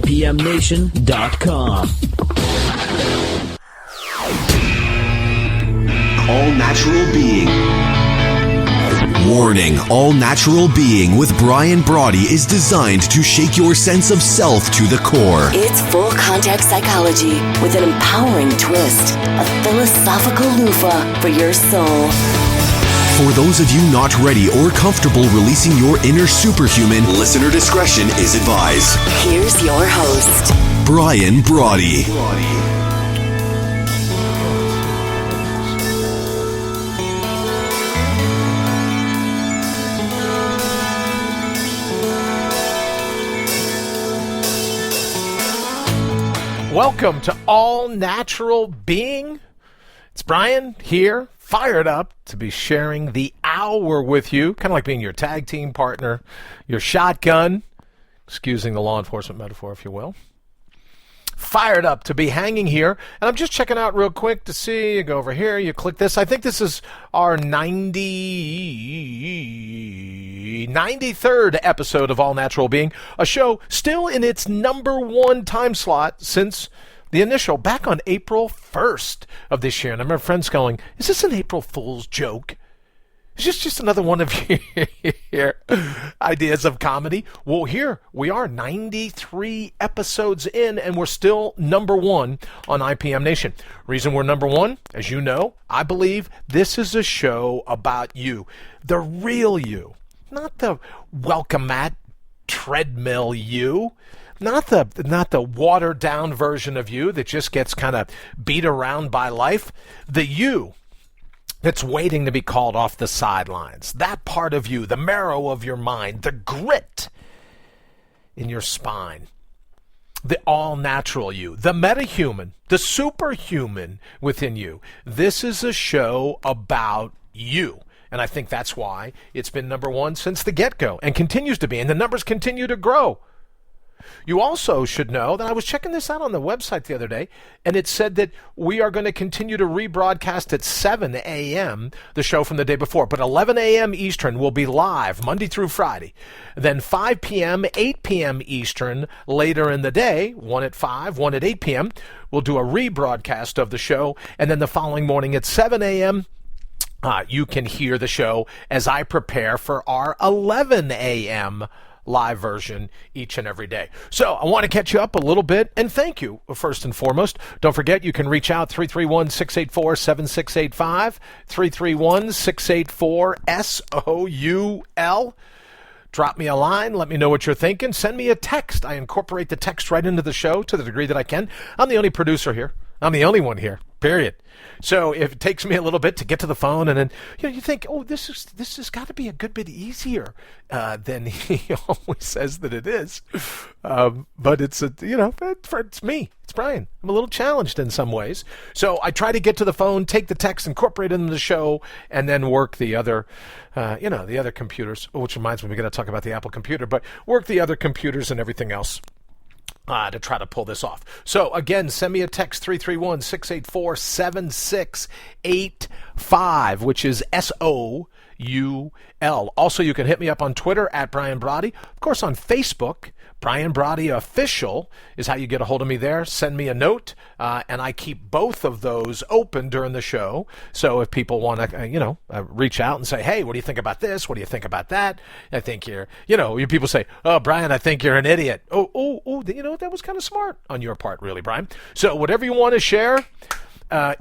IPMNation.com. All Natural Being. Warning, All Natural Being with Brian Brawdy is designed to shake your sense of self to the core. It's full contact psychology with an empowering twist, a philosophical loofah for your soul. For those of you not ready or comfortable releasing your inner superhuman, listener discretion is advised. Here's your host, Brian Brawdy. Welcome to All Natural Being. It's Brian here, fired up to be sharing the hour with you, kind of like being your tag team partner, your shotgun, excusing the law enforcement metaphor, if you will. Fired up to be hanging here, and I'm just checking out real quick to see. You go over here, you click this. I think this is our 93rd episode of All Natural Being, a show still in its #1 time slot since the initial, back on April 1st of this year. And I remember friends going, is this an April Fool's joke? Is this just another one of your ideas of comedy? Well, here we are, 93 episodes in, and we're still #1 on IPM Nation. Reason we're #1, as you know, I believe this is a show about you, the real you, not the welcome mat treadmill you, not the watered down version of you that just gets kind of beat around by life, the you that's waiting to be called off the sidelines. That part of you, the marrow of your mind, the grit in your spine, the all-natural you, the metahuman, the superhuman within you. This is a show about you. And I think that's why it's been #1 since the get-go and continues to be. And the numbers continue to grow. You also should know that I was checking this out on the website the other day, and it said that we are going to continue to rebroadcast at 7 a.m., the show from the day before. But 11 a.m. Eastern will be live Monday through Friday. Then 5 p.m., 8 p.m. Eastern later in the day, one at 5, one at 8 p.m., we'll do a rebroadcast of the show. And then the following morning at 7 a.m., you can hear the show as I prepare for our 11 a.m. live version each and every day. So I want to catch you up a little bit, and thank you first and foremost. Don't forget, you can reach out 331-684-7685, 331-684-SOUL. Drop me a line. Let me know what you're thinking. Send me a text. I incorporate the text right into the show to the degree that I can. I'm the only producer here. I'm the only one here, period. So if it takes me a little bit to get to the phone, and then you think, oh, this has got to be a good bit easier than he always says that it is. But it's it's me. It's Brian. I'm a little challenged in some ways. So I try to get to the phone, take the text, incorporate it into the show, and then work the other, the other computers. Which reminds me, we're going to talk about the Apple computer, but work the other computers and everything else to try to pull this off. So again, send me a text, 331-684-7685, which is SOUL. Also, you can hit me up on Twitter at Brian Brawdy. Of course, on Facebook, Brian Brawdy Official is how you get a hold of me there. Send me a note, and I keep both of those open during the show. So if people want to, reach out and say, hey, what do you think about this? What do you think about that? I think you people say, oh, Brian, I think you're an idiot. Oh, that was kind of smart on your part, really, Brian. So whatever you want to share,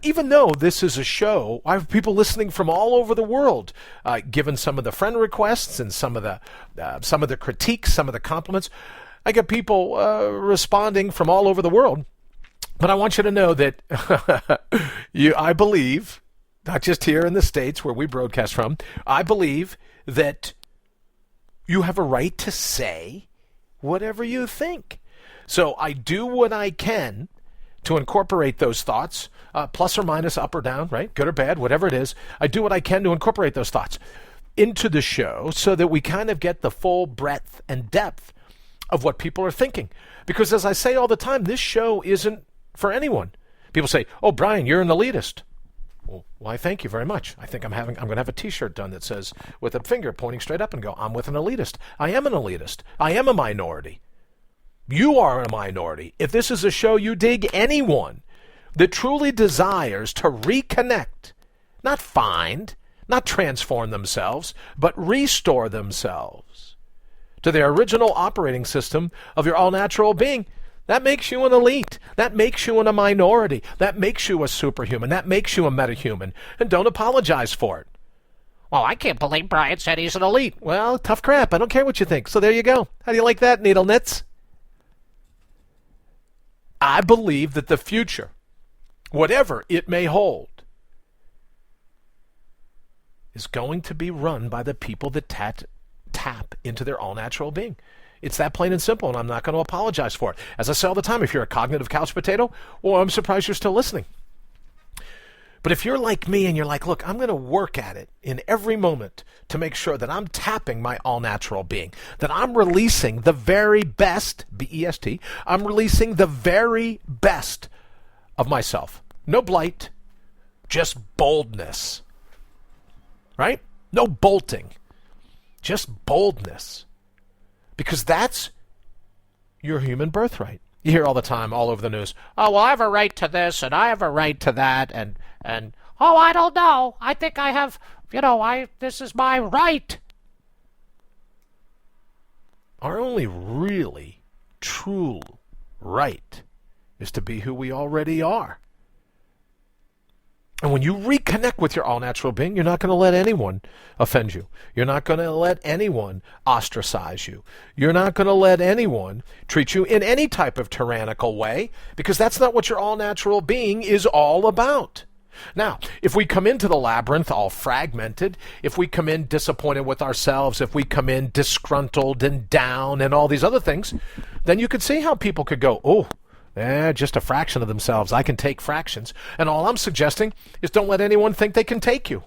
even though this is a show, I have people listening from all over the world, given some of the friend requests and some of the critiques, some of the compliments. I get people responding from all over the world. But I want you to know that I believe, not just here in the States where we broadcast from, I believe that you have a right to say whatever you think. So I do what I can to incorporate those thoughts, plus or minus, up or down, right? Good or bad, whatever it is. I do what I can to incorporate those thoughts into the show so that we kind of get the full breadth and depth of what people are thinking. Because as I say all the time, this show isn't for anyone. People say, oh, Brian, you're an elitist. Well, why, thank you very much. I think I'm going to have a T-shirt done that says, with a finger pointing straight up and go, I'm with an elitist. I am an elitist. I am a minority. you are a minority. If this is a show you dig, anyone that truly desires to reconnect, not find, not transform themselves, but restore themselves to their original operating system of your all-natural being, that makes you an elite. That makes you a minority. That makes you a superhuman. That makes you a metahuman. And don't apologize for it. Well, I can't believe Brian said he's an elite. Well, tough crap. I don't care what you think. So there you go. How do you like that, Needle Nits? I believe that the future, whatever it may hold, is going to be run by the people that tap into their all-natural being. It's that plain and simple, and I'm not going to apologize for it. As I say all the time, if you're a cognitive couch potato, well, I'm surprised you're still listening. But if you're like me and you're like, look, I'm going to work at it in every moment to make sure that I'm tapping my all-natural being, that I'm releasing the very best, B-E-S-T, I'm releasing the very best of myself. No blight, just boldness. Right? No bolting, just boldness. Because that's your human birthright. You hear all the time, all over the news, oh, well, I have a right to this, and I have a right to that, and oh, I don't know. I think I have, this is my right. Our only really, true right is to be who we already are. And when you reconnect with your all-natural being, you're not going to let anyone offend you. You're not going to let anyone ostracize you. You're not going to let anyone treat you in any type of tyrannical way, because that's not what your all-natural being is all about. Now, if we come into the labyrinth all fragmented, if we come in disappointed with ourselves, if we come in disgruntled and down and all these other things, then you could see how people could go, oh, just a fraction of themselves. I can take fractions. And all I'm suggesting is don't let anyone think they can take you.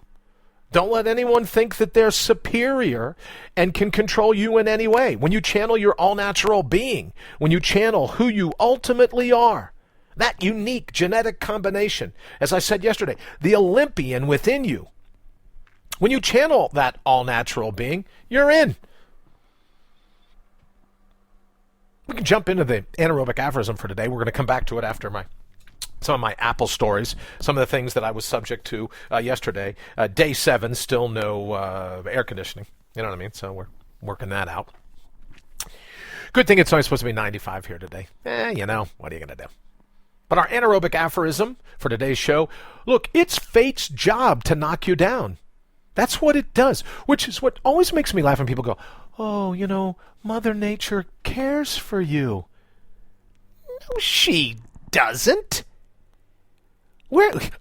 Don't let anyone think that they're superior and can control you in any way. When you channel your all-natural being, when you channel who you ultimately are, that unique genetic combination, as I said yesterday, the Olympian within you, when you channel that all-natural being, you're in. We can jump into the anaerobic aphorism for today. We're going to come back to it after some of my Apple stories, some of the things that I was subject to yesterday. Day 7, still no air conditioning. You know what I mean? So we're working that out. Good thing it's only supposed to be 95 here today. What are you going to do? But our anaerobic aphorism for today's show, look, it's fate's job to knock you down. That's what it does, which is what always makes me laugh when people go, oh, Mother Nature cares for you. No, she doesn't. What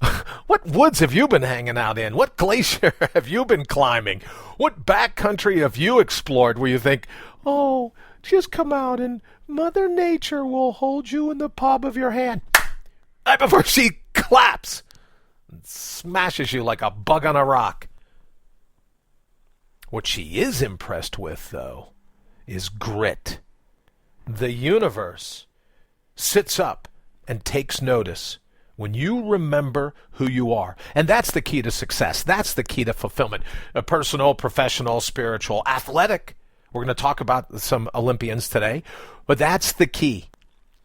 woods have you been hanging out in? What glacier have you been climbing? What backcountry have you explored where you think, oh, just come out and Mother Nature will hold you in the palm of your hand right before she claps and smashes you like a bug on a rock. What she is impressed with, though, is grit. The universe sits up and takes notice when you remember who you are. And that's the key to success. That's the key to fulfillment. Personal, professional, spiritual, athletic. We're going to talk about some Olympians today, but that's the key.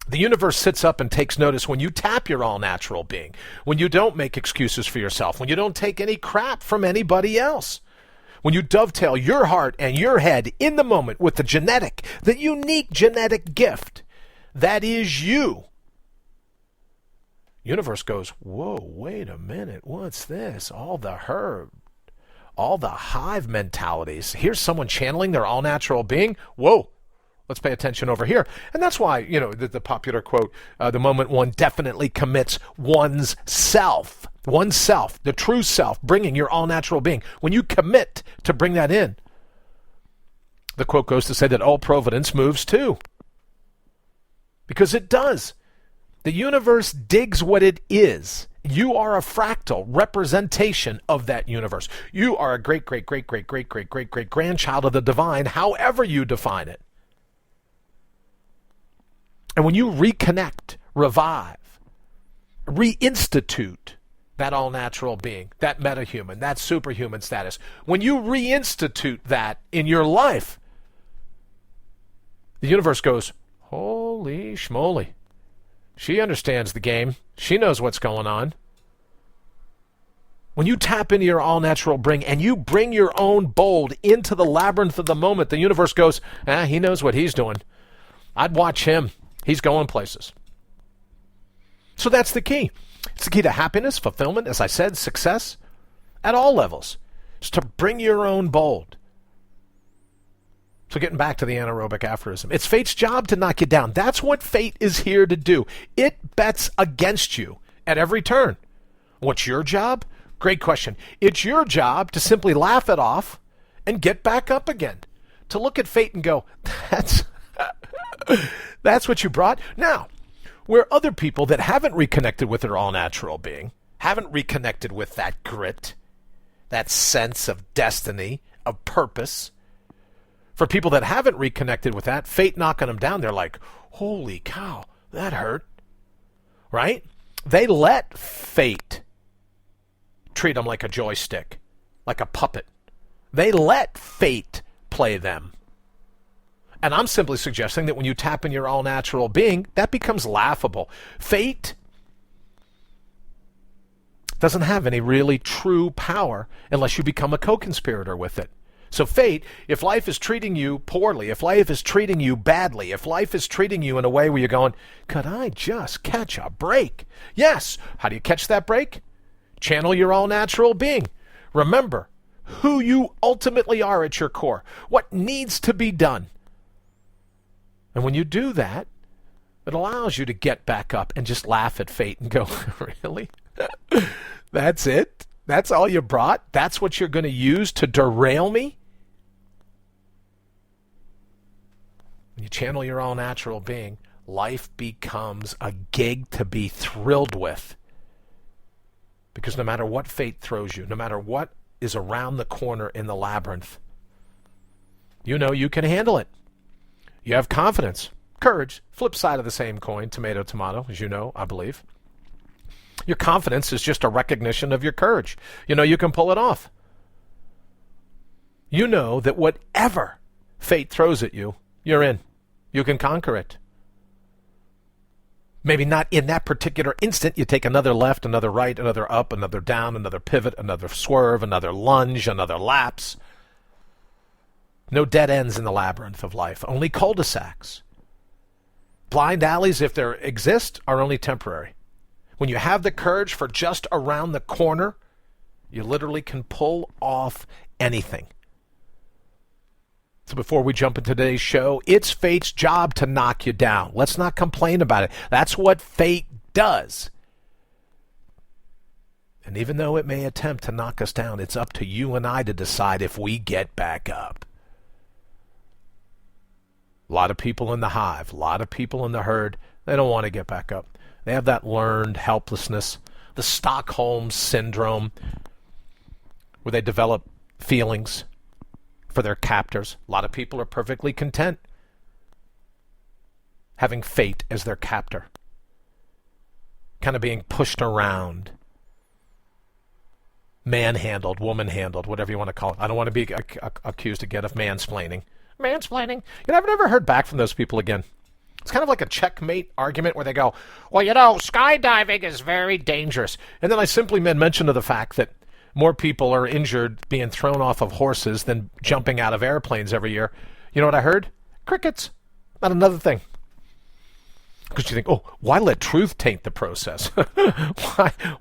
The universe sits up and takes notice when you tap your all-natural being, when you don't make excuses for yourself, when you don't take any crap from anybody else. When you dovetail your heart and your head in the moment with the unique genetic gift that is you, universe goes, whoa, wait a minute, what's this? All the hive mentalities. Here's someone channeling their all-natural being. Whoa, let's pay attention over here. And that's why, the popular quote, the moment one definitely commits one's self, the true self, bringing your all-natural being. When you commit to bring that in, the quote goes to say that all providence moves too. Because it does. The universe digs what it is. You are a fractal representation of that universe. You are a great-grandchild of the divine, however you define it. And when you reconnect, revive, reinstitute that all-natural being, that metahuman, that superhuman status, when you reinstitute that in your life, the universe goes, holy Holy schmoly. She understands the game. She knows what's going on. When you tap into your all-natural bring and you bring your own bold into the labyrinth of the moment, the universe goes, he knows what he's doing. I'd watch him. He's going places. So that's the key. It's the key to happiness, fulfillment, as I said, success at all levels. It's to bring your own bold. So getting back to the anaerobic aphorism, it's fate's job to knock you down. That's what fate is here to do. It bets against you at every turn. What's your job? Great question. It's your job to simply laugh it off and get back up again. To look at fate and go, that's what you brought? Now, where other people that haven't reconnected with their all-natural being, haven't reconnected with that grit, that sense of destiny, of purpose, for people that haven't reconnected with that, fate knocking them down, they're like, holy cow, that hurt. Right? They let fate treat them like a joystick, like a puppet. They let fate play them. And I'm simply suggesting that when you tap in your all-natural being, that becomes laughable. Fate doesn't have any really true power unless you become a co-conspirator with it. So fate, if life is treating you poorly, if life is treating you badly, if life is treating you in a way where you're going, could I just catch a break? Yes. How do you catch that break? Channel your all-natural being. Remember who you ultimately are at your core, what needs to be done. And when you do that, it allows you to get back up and just laugh at fate and go, really? That's it? That's all you brought? That's what you're going to use to derail me? When you channel your all-natural being, life becomes a gig to be thrilled with. Because no matter what fate throws you, no matter what is around the corner in the labyrinth, you know you can handle it. You have confidence, courage, flip side of the same coin, tomato, tomato, as you know, I believe. Your confidence is just a recognition of your courage. You know you can pull it off. You know that whatever fate throws at you, you're in. You can conquer it. Maybe not in that particular instant. You take another left, another right, another up, another down, another pivot, another swerve, another lunge, another lapse. No dead ends in the labyrinth of life, only cul-de-sacs. Blind alleys, if there exist, are only temporary. When you have the courage for just around the corner, you literally can pull off anything. So before we jump into today's show, it's fate's job to knock you down. Let's not complain about it. That's what fate does. And even though it may attempt to knock us down, it's up to you and I to decide if we get back up. A lot of people in the hive, a lot of people in the herd, they don't want to get back up. They have that learned helplessness, the Stockholm syndrome, where they develop feelings for their captors. A lot of people are perfectly content having fate as their captor, kind of being pushed around, manhandled, woman-handled, whatever you want to call it. I don't want to be accused again of mansplaining. Mansplaining. You know, I've never heard back from those people again. It's kind of like a checkmate argument where they go, well, you know, skydiving is very dangerous. And then I simply made mention of the fact that more people are injured being thrown off of horses than jumping out of airplanes every year. You know what I heard? Crickets. Not another thing. Because you think, oh, why let truth taint the process?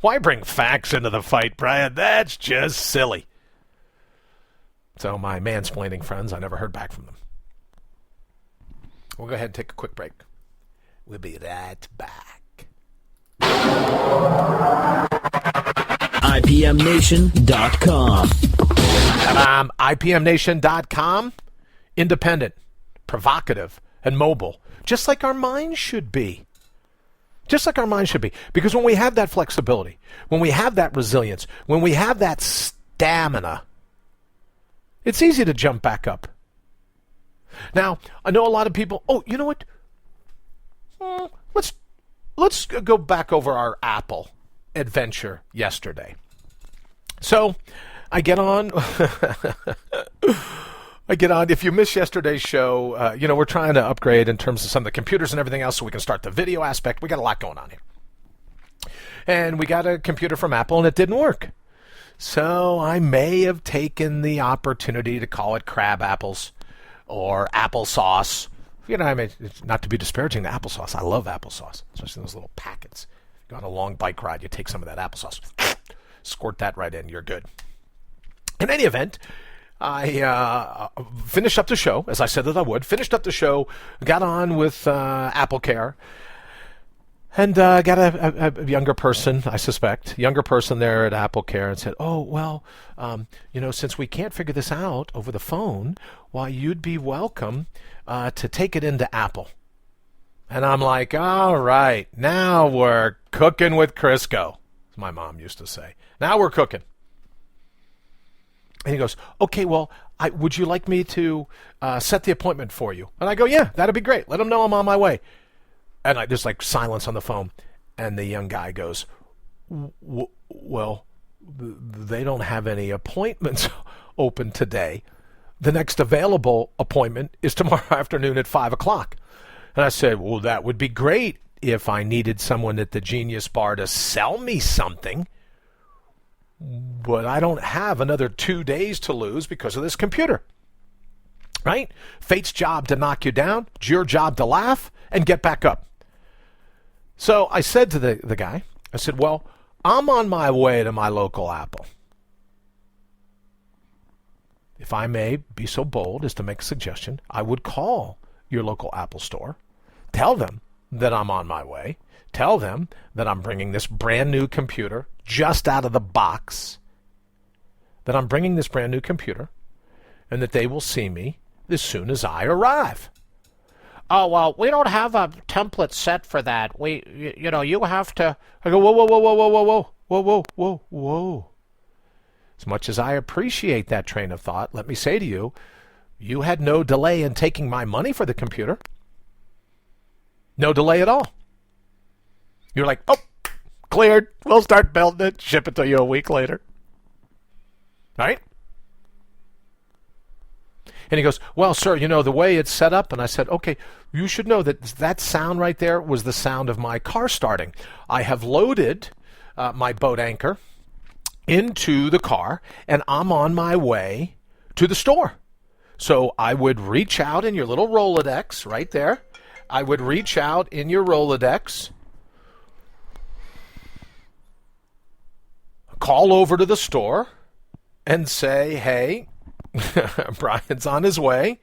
Why bring facts into the fight, Brian? That's just silly. So my mansplaining friends, I never heard back from them. We'll go ahead and take a quick break. We'll be right back. IPMNation.com. IPMNation.com. Independent, provocative, and mobile. Just like our minds should be. Just like our minds should be. Because when we have that flexibility, when we have that resilience, when we have that stamina, it's easy to jump back up. Now, I know a lot of people, oh, you know what? Let's go back over our Apple adventure yesterday. So I get on I get on. If you missed yesterday's show, we're trying to upgrade in terms of some of the computers and everything else so we can start the video aspect. We got a lot going on here. And we got a computer from Apple, and it didn't work. So I may have taken the opportunity to call it crab apples or applesauce. It's not to be disparaging to applesauce. I love applesauce, especially those little packets. You go on a long bike ride, you take some of that applesauce, squirt that right in, you're good. In any event, I finished up the show, as I said that I would. Finished up the show, got on with Apple Care, and got a younger person, I suspect, there at Apple Care, and said, "Oh, well, since we can't figure this out over the phone, why, you'd be welcome to take it into Apple." And I'm like, all right, now we're cooking with Crisco, as my mom used to say. Now we're cooking. And he goes, "Okay, well, would you like me to set the appointment for you?" And I go, "Yeah, that'd be great. Let him know I'm on my way." And there's like silence on the phone. And the young guy goes, "Well, they don't have any appointments open today. The next available appointment is tomorrow afternoon at 5 o'clock. And I said, "Well, that would be great if I needed someone at the Genius Bar to sell me something. But I don't have another 2 days to lose because of this computer." Right? Fate's job to knock you down. It's your job to laugh and get back up. So I said to the guy, I said, "Well, I'm on my way to my local Apple. If I may be so bold as to make a suggestion, I would call your local Apple store, tell them that I'm on my way, tell them that I'm bringing this brand new computer just out of the box, that I'm bringing this brand new computer, and that they will see me as soon as I arrive." "Oh, well, we don't have a template set for that. You have to..." I go, whoa. As much as I appreciate that train of thought, let me say to you, you had no delay in taking my money for the computer. No delay at all. You're like, "Oh, cleared. We'll start building it, ship it to you a week later." Right? And he goes, "Well, sir, the way it's set up." And I said, "Okay, you should know that sound right there was the sound of my car starting. I have loaded my boat anchor into the car, and I'm on my way to the store. So I would reach out in your little Rolodex right there. I would reach out in your Rolodex, call over to the store, and say, 'Hey, Brian's on his way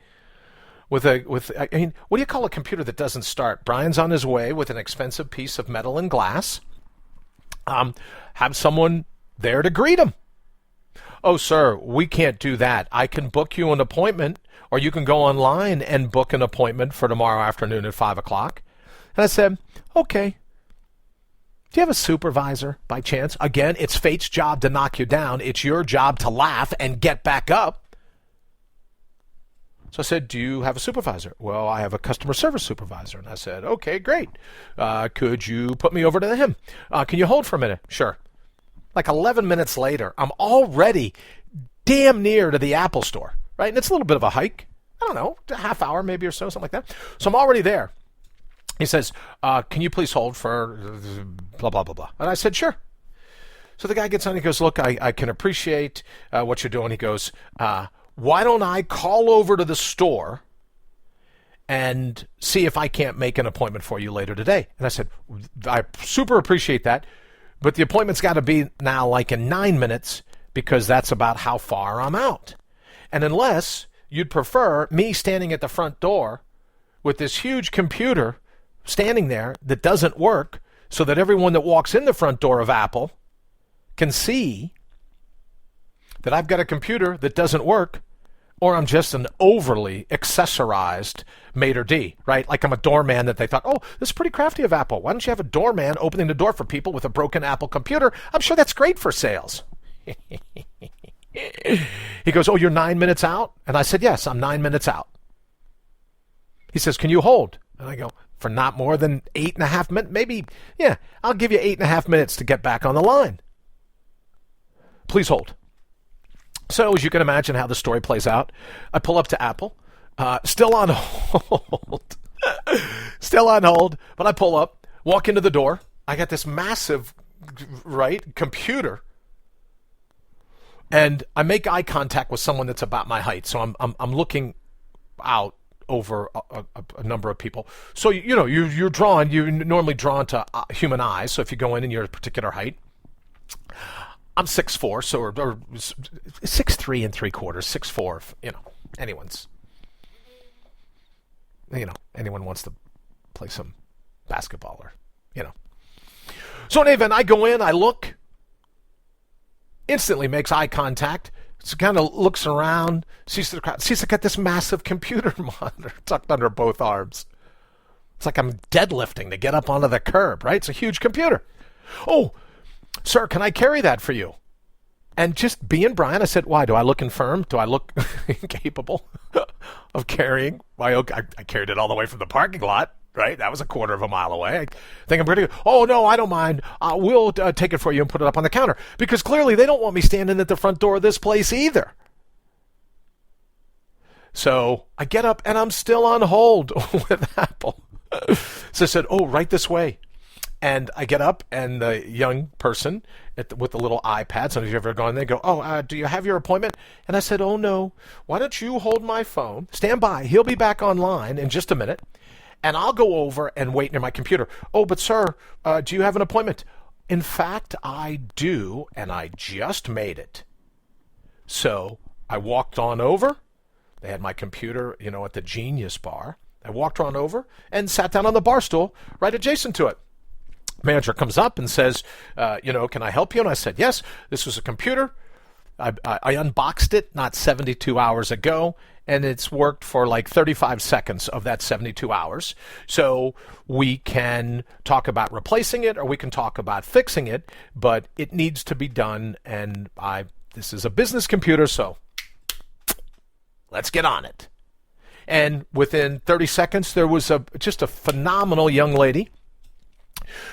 with what do you call a computer that doesn't start? Brian's on his way with an expensive piece of metal and glass. Have someone there to greet him.' 'Oh, sir, we can't do that. I can book you an appointment, or you can go online and book an appointment for tomorrow afternoon at 5 o'clock. And I said, "Okay. Do you have a supervisor by chance?" Again, it's fate's job to knock you down. It's your job to laugh and get back up. So I said, "Do you have a supervisor?" "Well, I have a customer service supervisor." And I said, "Okay, great. Could you put me over to him? Can you hold for a minute?" "Sure." Like 11 minutes later, I'm already damn near to the Apple store, right? And it's a little bit of a hike. I don't know, a half hour maybe or so, something like that. So I'm already there. He says, "Can you please hold for blah, blah, blah, blah." And I said, "Sure." So the guy gets on, he goes, "Look, I can appreciate what you're doing." He goes, "Why don't I call over to the store and see if I can't make an appointment for you later today?" And I said, "I super appreciate that, but the appointment's got to be now like in 9 minutes because that's about how far I'm out. And unless you'd prefer me standing at the front door with this huge computer standing there that doesn't work so that everyone that walks in the front door of Apple can see that I've got a computer that doesn't work, or I'm just an overly accessorized maitre d', right? Like I'm a doorman that they thought, "Oh, this is pretty crafty of Apple. Why don't you have a doorman opening the door for people with a broken Apple computer? I'm sure that's great for sales." He goes, "Oh, you're 9 minutes out?" And I said, "Yes, I'm 9 minutes out." He says, "Can you hold?" And I go, "For not more than 8.5 minutes, maybe, yeah, I'll give you 8.5 minutes to get back on the line. Please hold." So as you can imagine how the story plays out, I pull up to Apple, still on hold, still on hold, but I pull up, walk into the door. I got this massive, computer, and I make eye contact with someone that's about my height. So I'm looking out over a number of people. So you're normally drawn to human eyes. So if you go in and you're a particular height, I'm 6'4", so or 6'3" and 3/4, 6'4". Anyone wants to play some basketball or. So in any event, I go in, I look, instantly makes eye contact, so kind of looks around, sees the crowd, sees I got this massive computer monitor tucked under both arms. It's like I'm deadlifting to get up onto the curb, right? It's a huge computer. Oh, sir, can I carry that for you? And just being Brian, I said, why? Do I look infirm? Do I look incapable of carrying? Why? I carried it all the way from the parking lot. Right? That was a quarter of a mile away. I think I'm pretty good. Oh, no, I don't mind. We'll take it for you and put it up on the counter. Because clearly they don't want me standing at the front door of this place either. So I get up and I'm still on hold with Apple. So I said, right this way. And I get up and the young person with the little iPad, some of you have ever gone there, go, do you have your appointment? And I said, oh, no. Why don't you hold my phone? Stand by. He'll be back online in just a minute. And I'll go over and wait near my computer. Oh, but sir, do you have an appointment? In fact, I do, and I just made it. So I walked on over. They had my computer, at the Genius Bar. I walked on over and sat down on the bar stool right adjacent to it. Manager comes up and says, can I help you? And I said, yes, this was a computer. I unboxed it not 72 hours ago, and it's worked for like 35 seconds of that 72 hours. So we can talk about replacing it or we can talk about fixing it, but it needs to be done, and this is a business computer, so let's get on it. And within 30 seconds, there was just a phenomenal young lady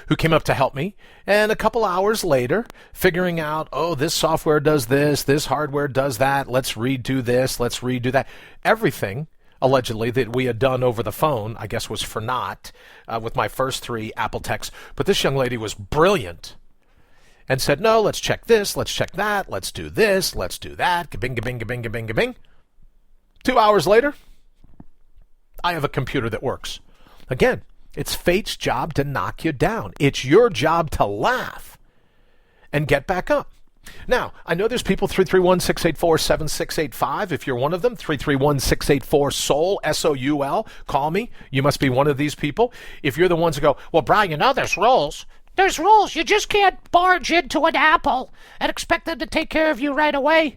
who came up to help me, and a couple hours later, figuring out, this software does this hardware does that, let's redo this, let's redo that. Everything, allegedly, that we had done over the phone, I guess was for naught with my first 3 Apple techs. But this young lady was brilliant and said, no, let's check this, let's check that, let's do this, let's do that, ga-bing, ga-bing, ga-bing, ga-bing, ga-bing. 2 hours later, I have a computer that works. Again, it's fate's job to knock you down. It's your job to laugh and get back up. Now, I know there's people, 331-684-7685. If you're one of them, 331-684-SOUL, S-O-U-L. Call me. You must be one of these people. If you're the ones who go, well, Brian, there's rules. There's rules. You just can't barge into an Apple and expect them to take care of you right away.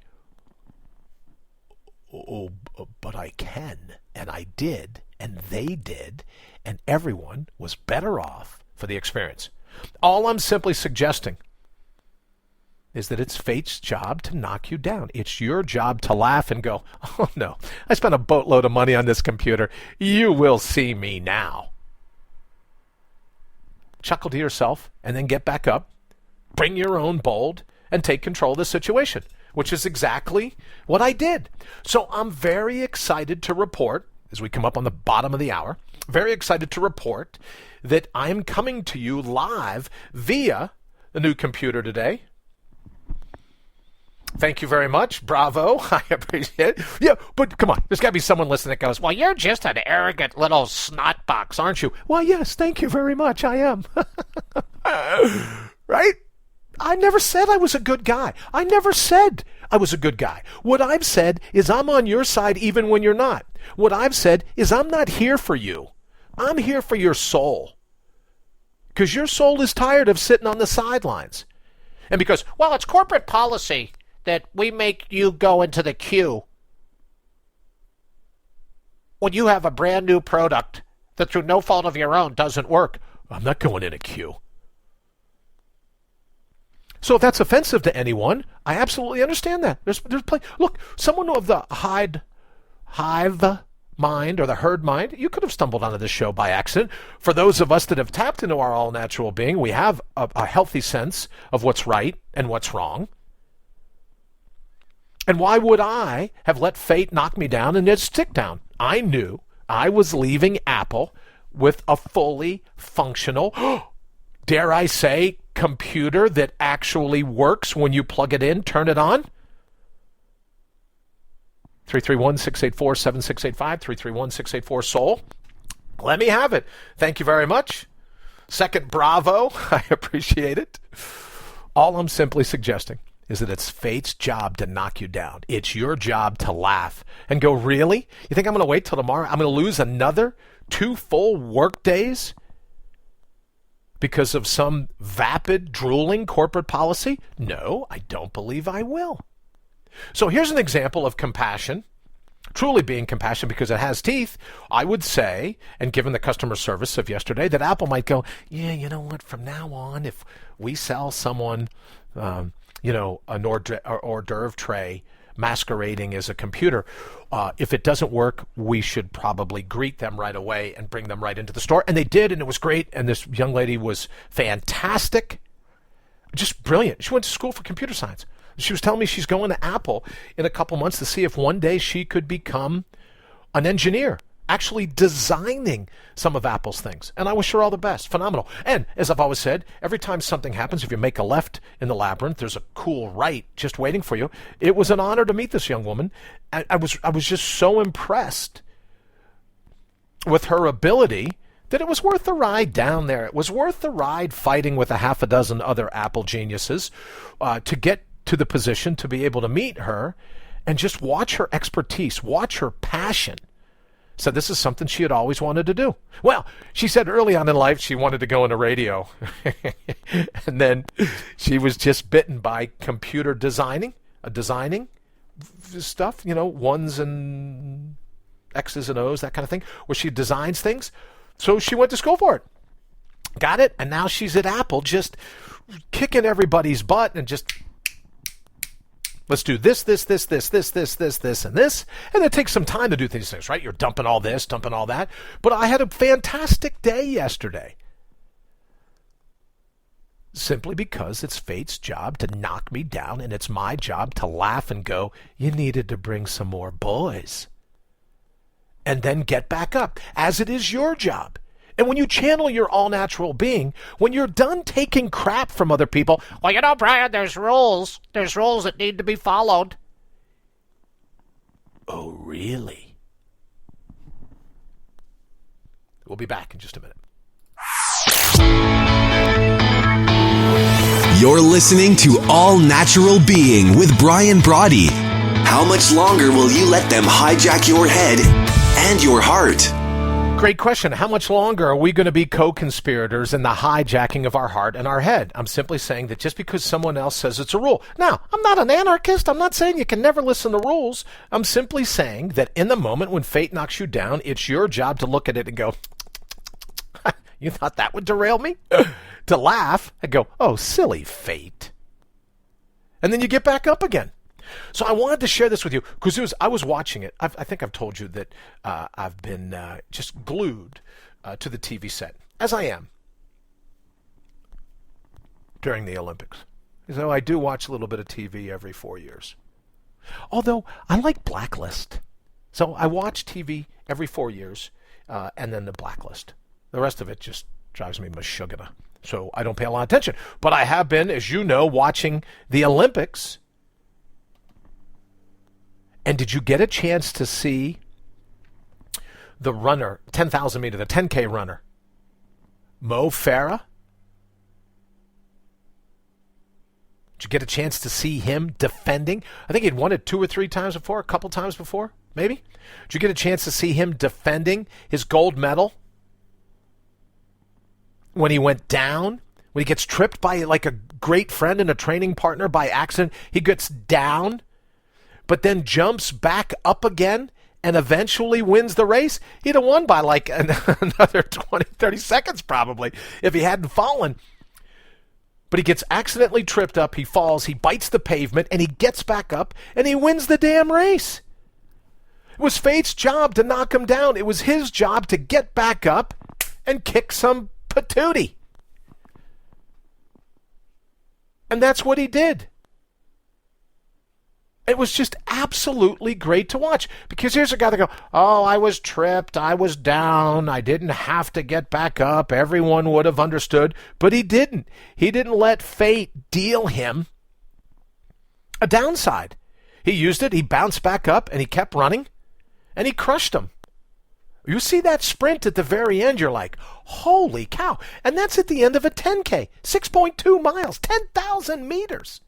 Oh, but I can, and I did, and they did, and everyone was better off for the experience. All I'm simply suggesting is that it's fate's job to knock you down. It's your job to laugh and go, oh no, I spent a boatload of money on this computer. You will see me now. Chuckle to yourself and then get back up, bring your own bold, and take control of the situation, which is exactly what I did. So I'm very excited to report, as we come up on the bottom of the hour, very excited to report that I am coming to you live via the new computer today. Thank you very much. Bravo. I appreciate it. Yeah, but come on. There's got to be someone listening that goes, well, you're just an arrogant little snotbox, aren't you? Well, yes, thank you very much. I am. Right? I never said I was a good guy. I never said I was a good guy. What I've said is I'm on your side even when you're not. What I've said is I'm not here for you. I'm here for your soul. Because your soul is tired of sitting on the sidelines. And because, well, it's corporate policy that we make you go into the queue when you have a brand new product that through no fault of your own doesn't work. I'm not going in a queue. So if that's offensive to anyone, I absolutely understand that. Look, someone of the hive mind or the herd mind, you could have stumbled onto this show by accident. For those of us that have tapped into our all-natural being, we have a healthy sense of what's right and what's wrong. And why would I have let fate knock me down and just stick down? I knew I was leaving Apple with a fully functional, dare I say, computer that actually works when you plug it in, turn it on. 331-684-7685, 331-684-SOUL. Let me have it. Thank you very much. Second, bravo. I appreciate it. All I'm simply suggesting is that it's fate's job to knock you down. It's your job to laugh and go, really? You think I'm going to wait till tomorrow? I'm going to lose another 2 full work days because of some vapid, drooling corporate policy? No, I don't believe I will. So here's an example of compassion, truly being compassion because it has teeth. I would say, and given the customer service of yesterday, that Apple might go, yeah, you know what, from now on, if we sell someone, an hors d'oeuvre tray masquerading as a computer, if it doesn't work, we should probably greet them right away and bring them right into the store. And they did, and it was great. And this young lady was fantastic, just brilliant. She went to school for computer science. She was telling me she's going to Apple in a couple months to see if one day she could become an engineer, actually designing some of Apple's things. And I wish her all the best. Phenomenal. And as I've always said, every time something happens, if you make a left in the labyrinth, there's a cool right just waiting for you. It was an honor to meet this young woman. I was just so impressed with her ability that it was worth the ride down there. It was worth the ride fighting with a half a dozen other Apple geniuses to get to the position to be able to meet her and just watch her expertise, watch her passion. So this is something she had always wanted to do. Well, she said early on in life she wanted to go into radio. And then she was just bitten by computer designing stuff, ones and X's and O's, that kind of thing, where she designs things. So she went to school for it. Got it? And now she's at Apple just kicking everybody's butt and just... Let's do this, and this. And it takes some time to do these things, right? You're dumping all this, dumping all that. But I had a fantastic day yesterday. Simply because it's fate's job to knock me down, and it's my job to laugh and go, you needed to bring some more boys. And then get back up, as it is your job. And when you channel your all-natural being, when you're done taking crap from other people, well, Brian, there's rules. There's rules that need to be followed. Oh, really? We'll be back in just a minute. You're listening to All Natural Being with Brian Brawdy. How much longer will you let them hijack your head and your heart? Great question. How much longer are we going to be co-conspirators in the hijacking of our heart and our head? I'm simply saying that just because someone else says it's a rule. Now, I'm not an anarchist. I'm not saying you can never listen to rules. I'm simply saying that in the moment when fate knocks you down, it's your job to look at it and go, you thought that would derail me? To laugh and go, oh, silly fate. And then you get back up again. So I wanted to share this with you because I was watching it. I think I've told you that I've been just glued to the TV set, as I am, during the Olympics. So I do watch a little bit of TV every 4 years. Although I like Blacklist. So I watch TV every 4 years and then the Blacklist. The rest of it just drives me mashugana. So I don't pay a lot of attention. But I have been, as you know, watching the Olympics. And did you get a chance to see the runner, 10,000 meter, the 10K runner, Mo Farah? Did you get a chance to see him defending? I think he'd won it 2 or 3 times before, a couple times before, maybe. Did you get a chance to see him defending his gold medal when he went down? When he gets tripped by like a great friend and a training partner by accident, he gets down, but then jumps back up again and eventually wins the race. He'd have won by like another 20, 30 seconds probably if he hadn't fallen. But he gets accidentally tripped up, he falls, he bites the pavement, and he gets back up, and he wins the damn race. It was fate's job to knock him down. It was his job to get back up and kick some patootie. And that's what he did. It was just absolutely great to watch, because here's a guy that go, oh, I was tripped, I was down, I didn't have to get back up, everyone would have understood, but he didn't. He didn't let fate deal him a downside. He used it, he bounced back up, and he kept running, and he crushed him. You see that sprint at the very end, you're like, holy cow. And that's at the end of a 10K, 6.2 miles, 10,000 meters.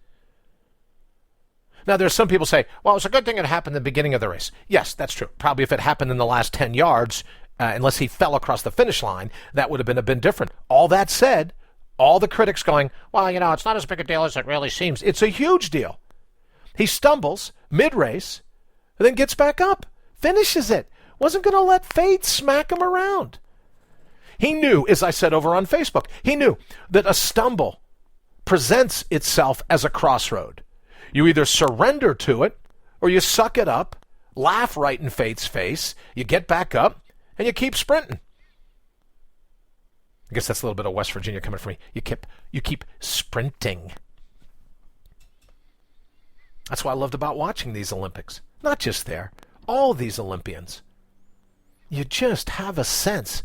Now, there's some people say, well, it's a good thing it happened in the beginning of the race. Yes, that's true. Probably if it happened in the last 10 yards, unless he fell across the finish line, that would have been different. All that said, all the critics going, well, it's not as big a deal as it really seems. It's a huge deal. He stumbles mid-race, and then gets back up, finishes it. Wasn't going to let fate smack him around. He knew, as I said over on Facebook, he knew that a stumble presents itself as a crossroad. You either surrender to it, or you suck it up, laugh right in fate's face, you get back up, and you keep sprinting. I guess that's a little bit of West Virginia coming from me. You keep sprinting. That's what I loved about watching these Olympics. Not just there, all these Olympians. You just have a sense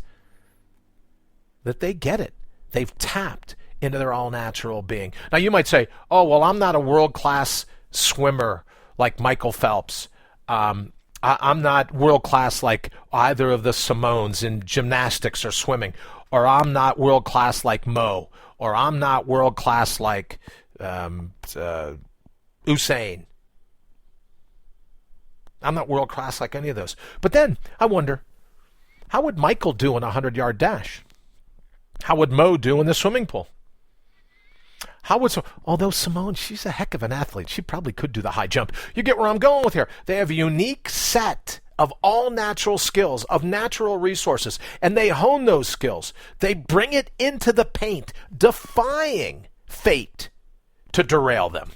that they get it. They've tapped into their all-natural being. Now, you might say, oh, well, I'm not a world-class swimmer like Michael Phelps. I'm not world-class like either of the Simones in gymnastics or swimming. Or I'm not world-class like Mo. Or I'm not world-class like Usain. I'm not world-class like any of those. But then I wonder, how would Michael do in a 100-yard dash? How would Mo do in the swimming pool? Although Simone, she's a heck of an athlete. She probably could do the high jump. You get where I'm going with here. They have a unique set of all natural skills, of natural resources, and they hone those skills. They bring it into the paint, defying fate to derail them.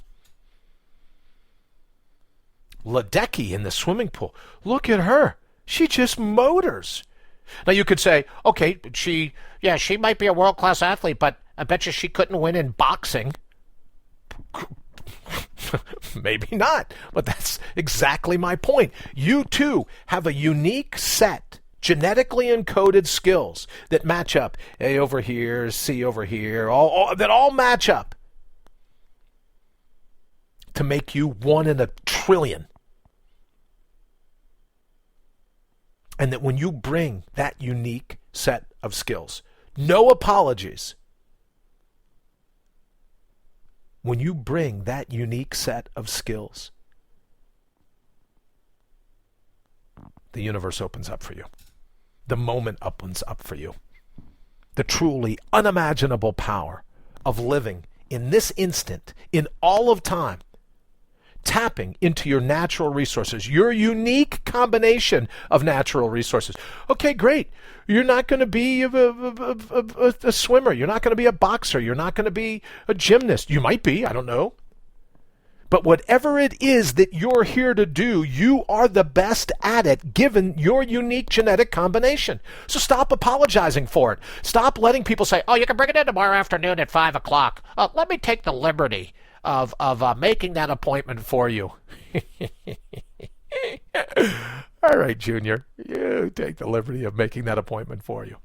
Ledecky in the swimming pool. Look at her. She just motors. Now you could say, okay, she might be a world-class athlete, but I bet you she couldn't win in boxing. Maybe not, but that's exactly my point. You too have a unique set, genetically encoded skills that match up. A over here, C over here, that all match up to make you one in a trillion. And that when you bring that unique set of skills, no apologies. When you bring that unique set of skills, the universe opens up for you. The moment opens up for you. The truly unimaginable power of living in this instant, in all of time, tapping into your natural resources, your unique combination of natural resources. Okay, great. You're not going to be a swimmer. You're not going to be a boxer. You're not going to be a gymnast. You might be. I don't know. But whatever it is that you're here to do, you are the best at it given your unique genetic combination. So stop apologizing for it. Stop letting people say, oh, you can bring it in tomorrow afternoon at 5 o'clock. Let me take the liberty of making that appointment for you. All right, Junior, you take the liberty of making that appointment for you.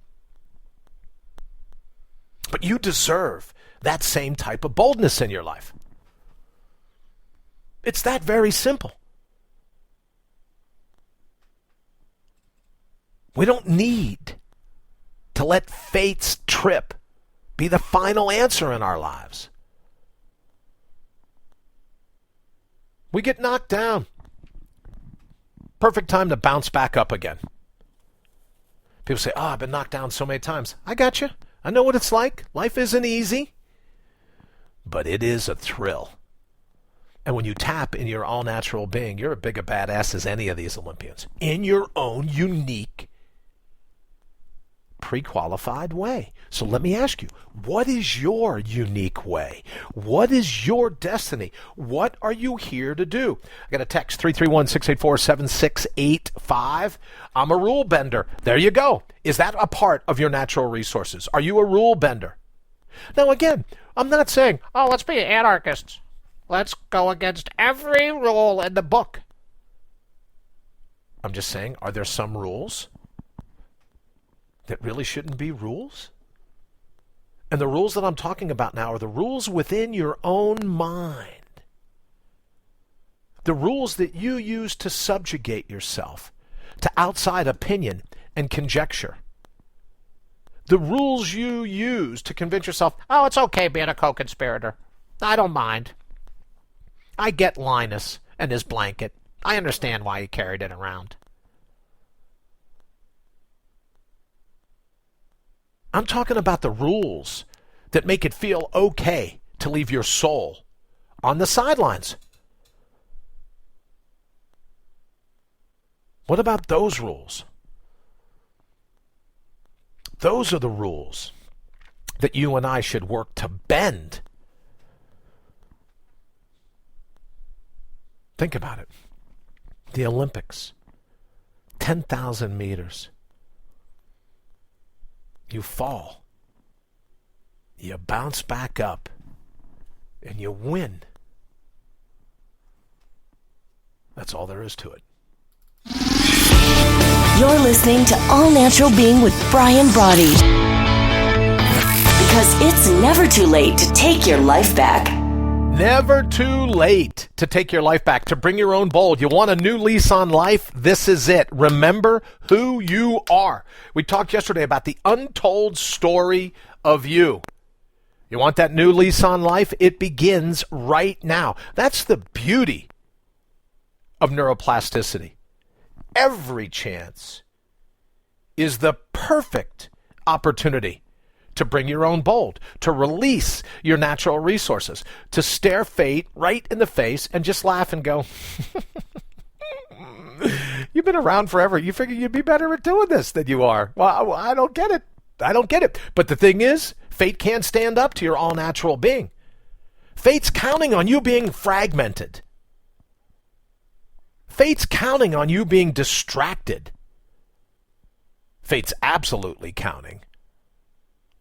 But you deserve that same type of boldness in your life. It's that very simple. We don't need to let fate's trip be the final answer in our lives. We get knocked down. Perfect time to bounce back up again. People say, oh, I've been knocked down so many times. I got you. I know what it's like. Life isn't easy. But it is a thrill. And when you tap in your all-natural being, you're as big a badass as any of these Olympians. In your own unique, pre-qualified way. So let me ask you, what is your unique way? What is your destiny? What are you here to do? I got a text, 331-684-7685. I'm a rule bender. There you go. Is that a part of your natural resources? Are you a rule bender? Now again, I'm not saying, oh, let's be anarchists. Let's go against every rule in the book. I'm just saying, are there some rules that really shouldn't be rules? And the rules that I'm talking about now are the rules within your own mind. The rules that you use to subjugate yourself to outside opinion and conjecture. The rules you use to convince yourself, oh, it's okay being a co-conspirator. I don't mind. I get Linus and his blanket. I understand why he carried it around. I'm talking about the rules that make it feel okay to leave your soul on the sidelines. What about those rules? Those are the rules that you and I should work to bend. Think about it. The Olympics, 10,000 meters. You fall. You bounce back up. And you win. That's all there is to it. You're listening to All Natural Being with Brian Brawdy. Because it's never too late to take your life back. Never too late to take your life back, to bring your own bold. You want a new lease on life? This is it. Remember who you are. We talked yesterday about the untold story of you. You want that new lease on life? It begins right now. That's the beauty of neuroplasticity. Every chance is the perfect opportunity to bring your own bold, to release your natural resources, to stare fate right in the face and just laugh and go, you've been around forever. You figure you'd be better at doing this than you are. Well, I don't get it. I don't get it. But the thing is, fate can't stand up to your all-natural being. Fate's counting on you being fragmented. Fate's counting on you being distracted. Fate's absolutely counting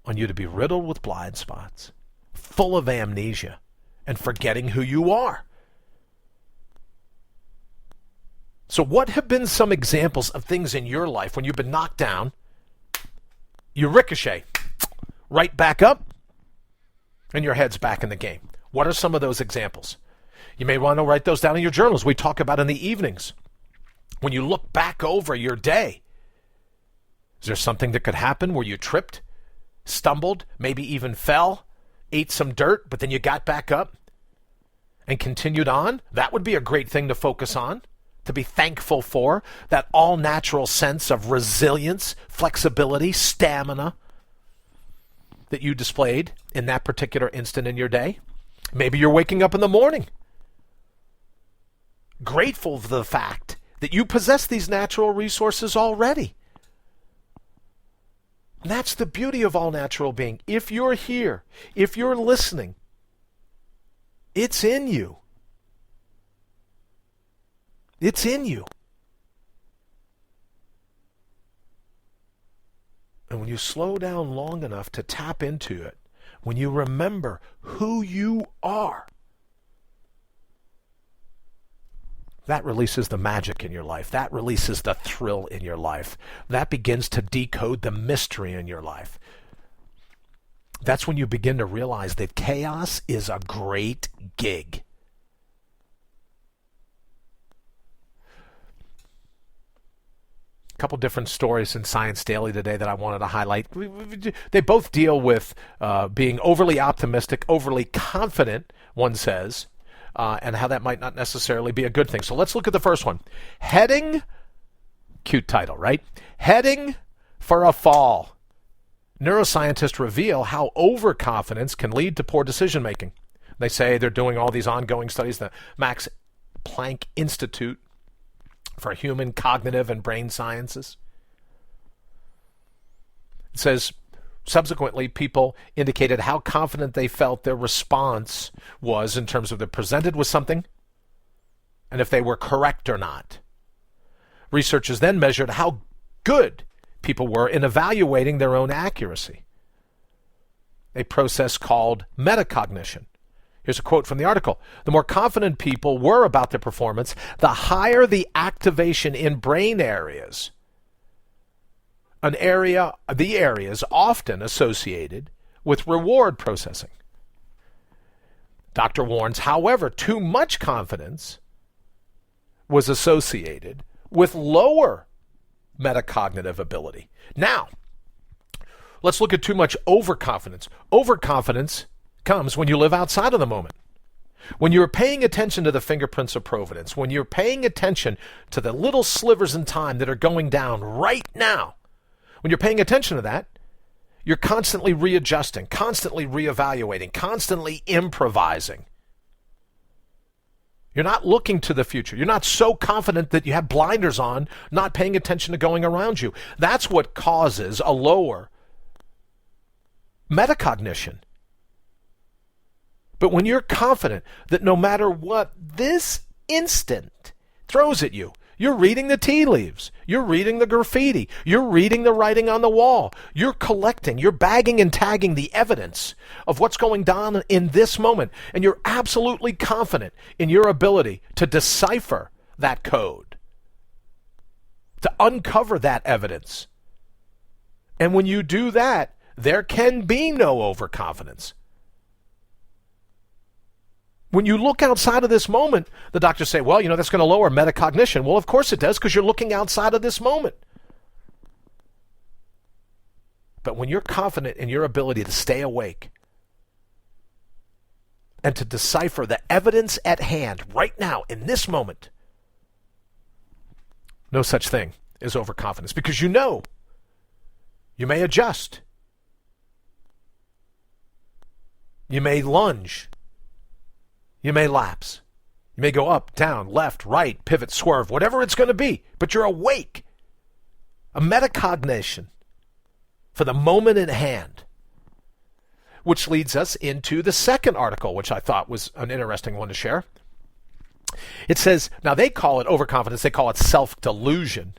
on you to be riddled with blind spots, full of amnesia, and forgetting who you are. So what have been some examples of things in your life when you've been knocked down, you ricochet right back up, and your head's back in the game? What are some of those examples? You may want to write those down in your journals. We talk about in the evenings. When you look back over your day, is there something that could happen where you tripped, stumbled, maybe even fell, ate some dirt, but then you got back up and continued on? That would be a great thing to focus on, to be thankful for, that all-natural sense of resilience, flexibility, stamina that you displayed in that particular instant in your day. Maybe you're waking up in the morning grateful for the fact that you possess these natural resources already. And that's the beauty of all natural being. If you're here, if you're listening, it's in you. It's in you. And when you slow down long enough to tap into it, when you remember who you are, that releases the magic in your life. That releases the thrill in your life. That begins to decode the mystery in your life. That's when you begin to realize that chaos is a great gig. A couple different stories in Science Daily today that I wanted to highlight. They both deal with being overly optimistic, overly confident, one says, and how that might not necessarily be a good thing. So let's look at the first one. Heading, cute title, right? Heading for a fall. Neuroscientists reveal how overconfidence can lead to poor decision making. They say they're doing all these ongoing studies. The Max Planck Institute for Human Cognitive and Brain Sciences. It says, subsequently, people indicated how confident they felt their response was in terms of they're presented with something and if they were correct or not. Researchers then measured how good people were in evaluating their own accuracy, a process called metacognition. Here's a quote from the article. The more confident people were about their performance, the higher the activation in brain areas. The areas often associated with reward processing. Doctor warns, however, too much confidence was associated with lower metacognitive ability. Now, let's look at too much overconfidence. Overconfidence comes when you live outside of the moment. When you're paying attention to the fingerprints of providence, when you're paying attention to the little slivers in time that are going down right now, when you're paying attention to that, you're constantly readjusting, constantly reevaluating, constantly improvising. You're not looking to the future. You're not so confident that you have blinders on, not paying attention to going around you. That's what causes a lower metacognition. But when you're confident that no matter what this instant throws at you, you're reading the tea leaves, you're reading the graffiti, you're reading the writing on the wall, you're collecting, you're bagging and tagging the evidence of what's going down in this moment, and you're absolutely confident in your ability to decipher that code, to uncover that evidence. And when you do that, there can be no overconfidence. When you look outside of this moment, the doctors say, well, that's going to lower metacognition. Well, of course it does, because you're looking outside of this moment. But when you're confident in your ability to stay awake and to decipher the evidence at hand right now, in this moment, no such thing as overconfidence, because you may adjust. You may lunge. You may lapse. You may go up, down, left, right, pivot, swerve, whatever it's going to be, but you're awake. A metacognition for the moment in hand, which leads us into the second article, which I thought was an interesting one to share. It says, now they call it overconfidence, they call it self-delusion.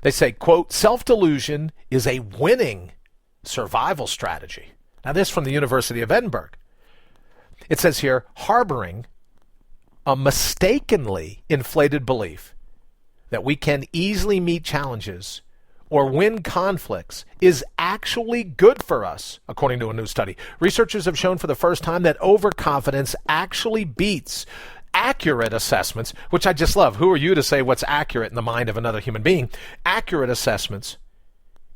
They say, quote, self-delusion is a winning survival strategy. Now this from the University of Edinburgh. It says here, harboring a mistakenly inflated belief that we can easily meet challenges or win conflicts is actually good for us, according to a new study. Researchers have shown for the first time that overconfidence actually beats accurate assessments, which I just love. Who are you to say what's accurate in the mind of another human being? Accurate assessments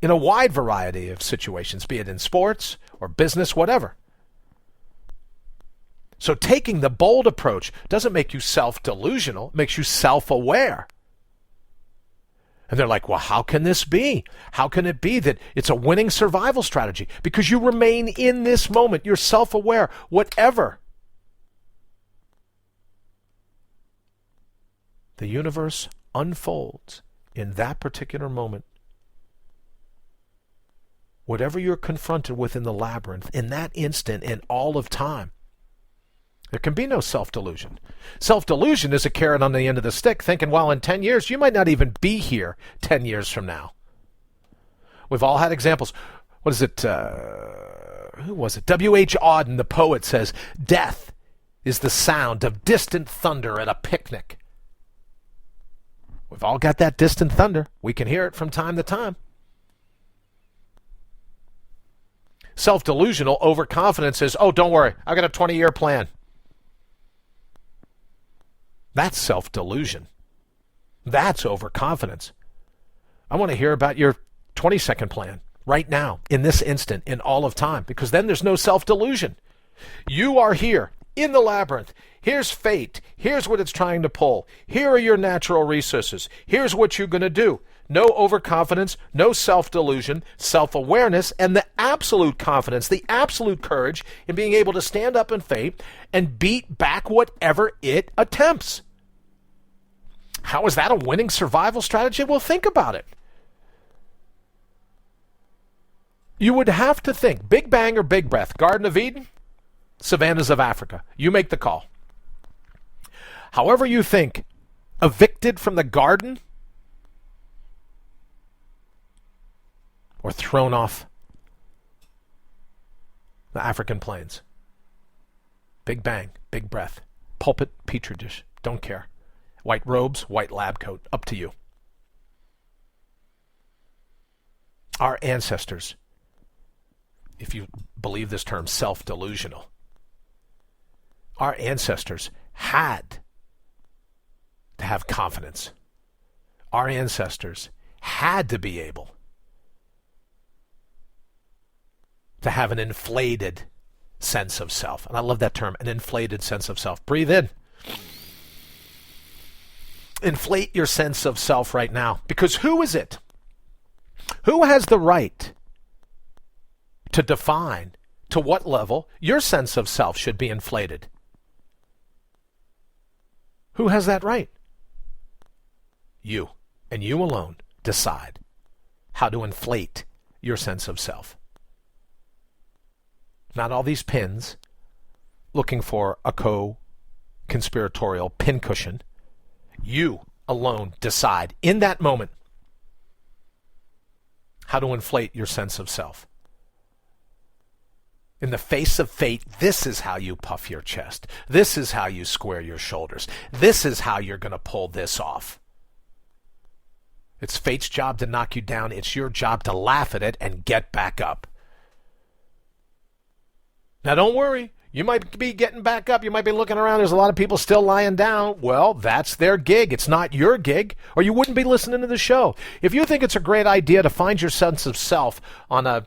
in a wide variety of situations, be it in sports or business, whatever. So taking the bold approach doesn't make you self-delusional, it makes you self-aware. And they're like, well, how can this be? How can it be that it's a winning survival strategy? Because you remain in this moment. You're self-aware. Whatever the universe unfolds in that particular moment, whatever you're confronted with in the labyrinth, in that instant, in all of time, there can be no self-delusion. Self-delusion is a carrot on the end of the stick, thinking, well, in 10 years, you might not even be here 10 years from now. We've all had examples. What is it? Who was it? W.H. Auden, the poet, says, death is the sound of distant thunder at a picnic. We've all got that distant thunder. We can hear it from time to time. Self-delusional overconfidence is, oh, don't worry, I've got a 20-year plan. That's self-delusion. That's overconfidence. I want to hear about your 20-second plan right now, in this instant, in all of time, because then there's no self-delusion. You are here in the labyrinth. Here's fate. Here's what it's trying to pull. Here are your natural resources. Here's what you're going to do. No overconfidence, no self-delusion, self-awareness, and the absolute confidence, the absolute courage in being able to stand up in faith and beat back whatever it attempts. How is that a winning survival strategy? Well, think about it. You would have to think, Big Bang or Big Breath, Garden of Eden, Savannas of Africa. You make the call. However you think, evicted from the garden or thrown off the African plains. Big bang, big breath. Pulpit, petri dish, don't care. White robes, white lab coat, up to you. Our ancestors, if you believe this term, self-delusional, our ancestors had to have confidence. Our ancestors had to be able to have an inflated sense of self. And I love that term, an inflated sense of self. Breathe in. Inflate your sense of self right now. Because who is it? Who has the right to define to what level your sense of self should be inflated? Who has that right? You, and you alone, decide how to inflate your sense of self. Not all these pins looking for a co-conspiratorial pincushion. You alone decide in that moment how to inflate your sense of self. In the face of fate, this is how you puff your chest. This is how you square your shoulders. This is how you're going to pull this off. It's fate's job to knock you down. It's your job to laugh at it and get back up. Now, don't worry. You might be getting back up. You might be looking around. There's a lot of people still lying down. Well, that's their gig. It's not your gig, or you wouldn't be listening to the show. If you think it's a great idea to find your sense of self on a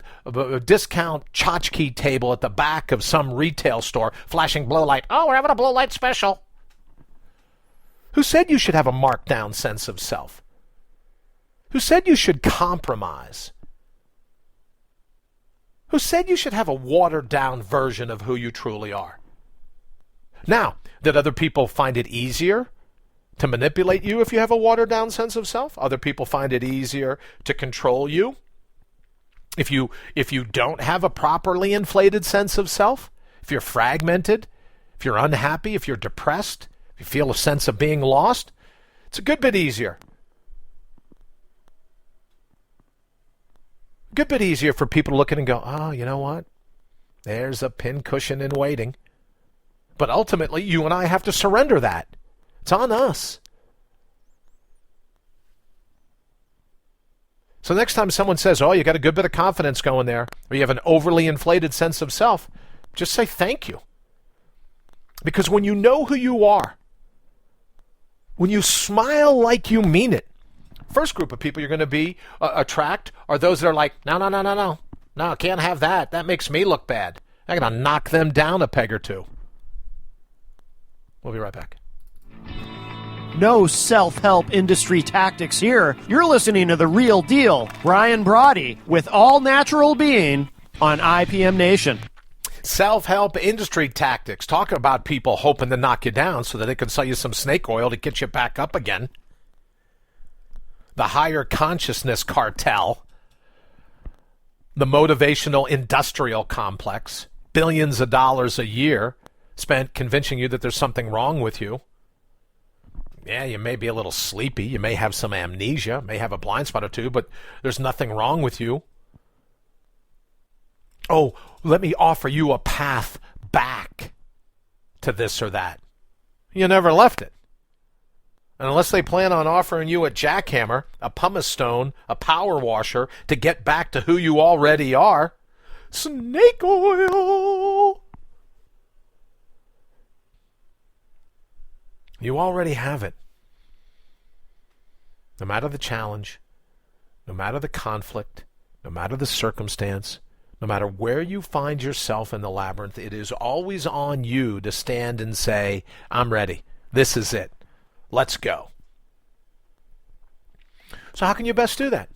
discount tchotchke table at the back of some retail store, flashing blue light, oh, we're having a blue light special. Who said you should have a marked down sense of self? Who said you should compromise? Who said you should have a watered-down version of who you truly are? Now, did other people find it easier to manipulate you if you have a watered-down sense of self? Other people find it easier to control you if you don't have a properly inflated sense of self? If you're fragmented, if you're unhappy, if you're depressed, if you feel a sense of being lost, it's a good bit easier. A good bit easier for people to look at and go, oh, you know what? There's a pincushion in waiting. But ultimately, you and I have to surrender that. It's on us. So next time someone says, oh, you got a good bit of confidence going there, or you have an overly inflated sense of self, just say thank you. Because when you know who you are, when you smile like you mean it, first group of people you're going to attract are those that are like, no, I can't have that. That makes me look bad. I'm going to knock them down a peg or two. We'll be right back. No self-help industry tactics here. You're listening to The Real Deal. Brian Brawdy with All Natural Being on IPM Nation. Self-help industry tactics. Talking about people hoping to knock you down so that they can sell you some snake oil to get you back up again. The higher consciousness cartel, the motivational industrial complex, billions of dollars a year spent convincing you that there's something wrong with you. Yeah, you may be a little sleepy, you may have some amnesia, may have a blind spot or two, but there's nothing wrong with you. Oh, let me offer you a path back to this or that. You never left it. And unless they plan on offering you a jackhammer, a pumice stone, a power washer to get back to who you already are, snake oil. You already have it. No matter the challenge, no matter the conflict, no matter the circumstance, no matter where you find yourself in the labyrinth, it is always on you to stand and say, I'm ready. This is it. Let's go. So how can you best do that?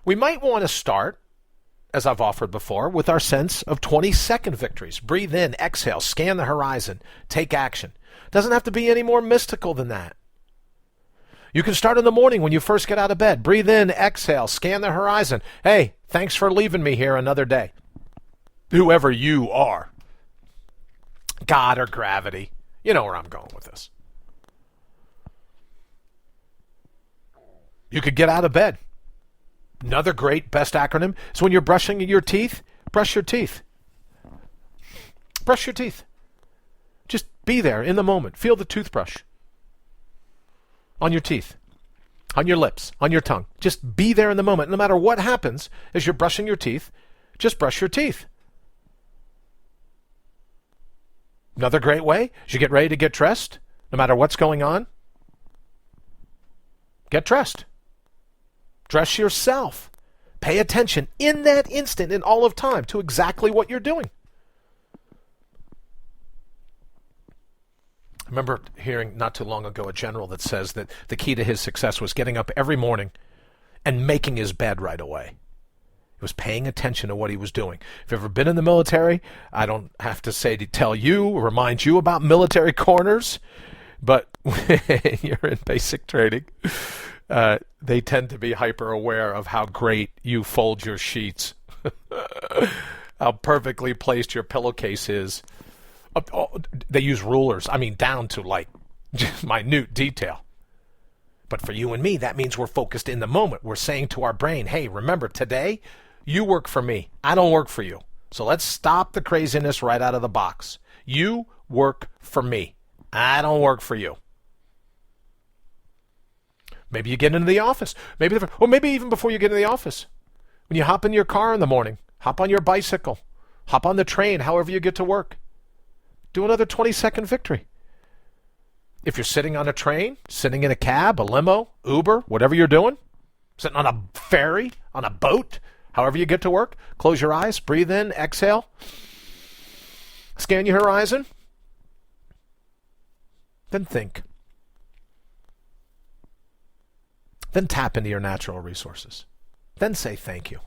We might want to start, as I've offered before, with our sense of 20-second victories. Breathe in, exhale, scan the horizon, take action. Doesn't have to be any more mystical than that. You can start in the morning when you first get out of bed. Breathe in, exhale, scan the horizon. Hey, thanks for leaving me here another day. Whoever you are. God or gravity. You know where I'm going with this. You could get out of bed. Another great best acronym is when you're brushing your teeth, brush your teeth. brush your teeth. Just be there in the moment. Feel the toothbrush on your teeth, on your lips, on your tongue. Just be there in the moment. No matter what happens as you're brushing your teeth, just brush your teeth. Another great way is you get ready to get dressed, no matter what's going on. Get dressed. Dress yourself. Pay attention in that instant, in all of time, to exactly what you're doing. I remember hearing not too long ago a general that says that the key to his success was getting up every morning and making his bed right away. He was paying attention to what he was doing. If you've ever been in the military, I don't have to say to tell you or remind you about military corners, but when you're in basic training, they tend to be hyper aware of how great you fold your sheets, how perfectly placed your pillowcase is. They use rulers, down to like minute detail. But for you and me, that means we're focused in the moment. We're saying to our brain, hey, remember, today, you work for me. I don't work for you. So let's stop the craziness right out of the box. You work for me. I don't work for you. Maybe you get into the office. Maybe even before you get into the office. When you hop in your car in the morning, hop on your bicycle, hop on the train, however you get to work. Do another 20-second victory. If you're sitting on a train, sitting in a cab, a limo, Uber, whatever you're doing, sitting on a ferry, on a boat, however you get to work, close your eyes, breathe in, exhale, scan your horizon, then think. Then tap into your natural resources. Then say thank you.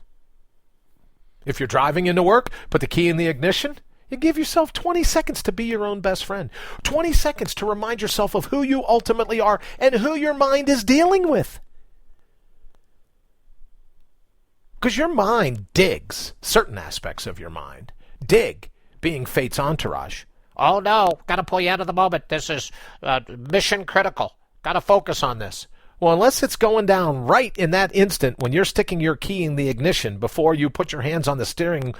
If you're driving into work, put the key in the ignition. You give yourself 20 seconds to be your own best friend. 20 seconds to remind yourself of who you ultimately are and who your mind is dealing with. Because your mind digs certain aspects of your mind. Dig being fate's entourage. Oh no, got to pull you out of the moment. This is mission critical. Got to focus on this. Well, unless it's going down right in that instant when you're sticking your key in the ignition before you put your hands on the steering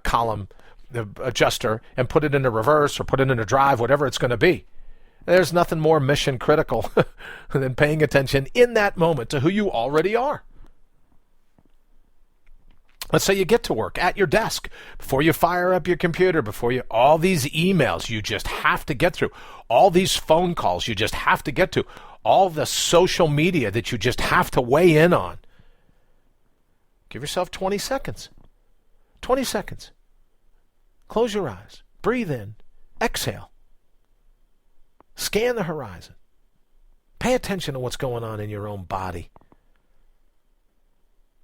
column, the adjuster, and put it into reverse or put it into drive, whatever it's going to be. There's nothing more mission critical than paying attention in that moment to who you already are. Let's say you get to work at your desk, before you fire up your computer, all these emails you just have to get through, all these phone calls you just have to get to, all the social media that you just have to weigh in on. Give yourself 20 seconds. 20 seconds. Close your eyes. Breathe in. Exhale. Scan the horizon. Pay attention to what's going on in your own body.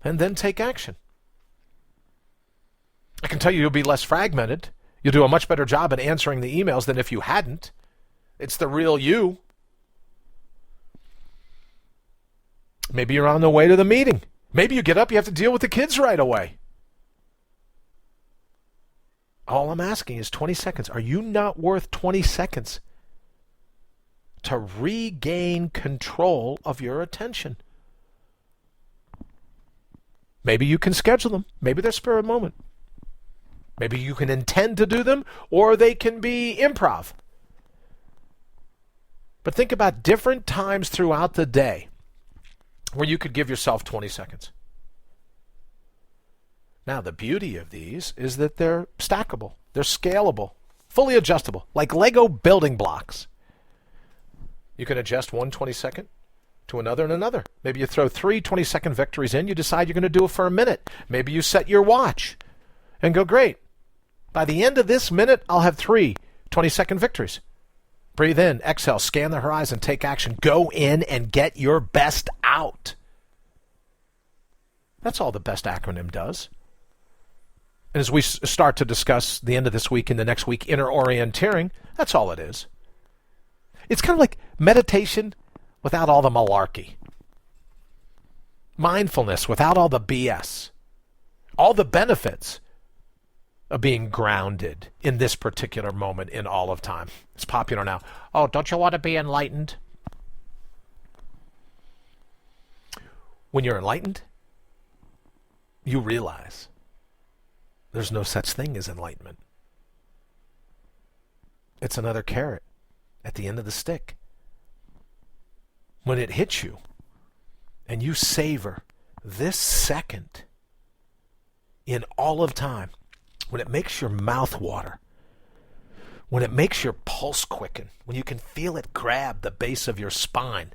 And then take action. I can tell you you'll be less fragmented. You'll do a much better job at answering the emails than if you hadn't. It's the real you. Maybe you're on the way to the meeting. Maybe you get up, you have to deal with the kids right away. All I'm asking is 20 seconds. Are you not worth 20 seconds to regain control of your attention? Maybe you can schedule them. Maybe they're spur of the moment. Maybe you can intend to do them, or they can be improv. But think about different times throughout the day where you could give yourself 20 seconds. Now, the beauty of these is that they're stackable, they're scalable, fully adjustable, like Lego building blocks. You can adjust one 20-second to another and another. Maybe you throw 3 20-second victories in. You decide you're going to do it for a minute. Maybe you set your watch and go, great. By the end of this minute, I'll have 3 20-second victories. Breathe in, exhale, scan the horizon, take action. Go in and get your best out. That's all the BEST acronym does. And as we start to discuss the end of this week and the next week, inner orienteering, that's all it is. It's kind of like meditation without all the malarkey. Mindfulness without all the BS. All the benefits of being grounded in this particular moment in all of time. It's popular now. Oh, don't you want to be enlightened? When you're enlightened, you realize there's no such thing as enlightenment. It's another carrot at the end of the stick. When it hits you and you savor this second in all of time, when it makes your mouth water, when it makes your pulse quicken, when you can feel it grab the base of your spine,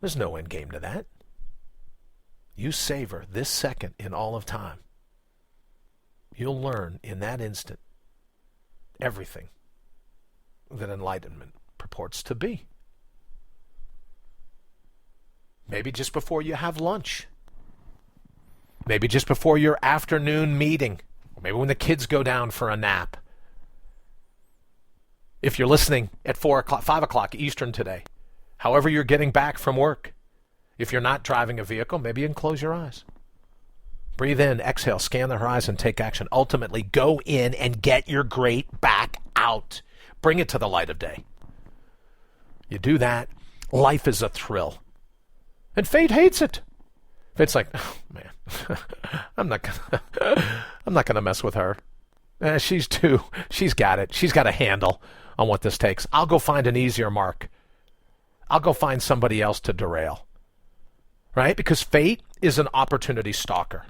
there's no end game to that. You savor this second in all of time. You'll learn in that instant everything that enlightenment purports to be. Maybe just before you have lunch. Maybe just before your afternoon meeting. Or maybe when the kids go down for a nap. If you're listening at 4 o'clock, 5 o'clock Eastern today, however you're getting back from work, if you're not driving a vehicle, maybe you can close your eyes. Breathe in, exhale, scan the horizon, take action. Ultimately, go in and get your great back out. Bring it to the light of day. You do that, life is a thrill. And fate hates it. Fate's like, oh, man, I'm not gonna mess with her. She's got it. She's got a handle on what this takes. I'll go find an easier mark. I'll go find somebody else to derail. Right? Because fate is an opportunity stalker.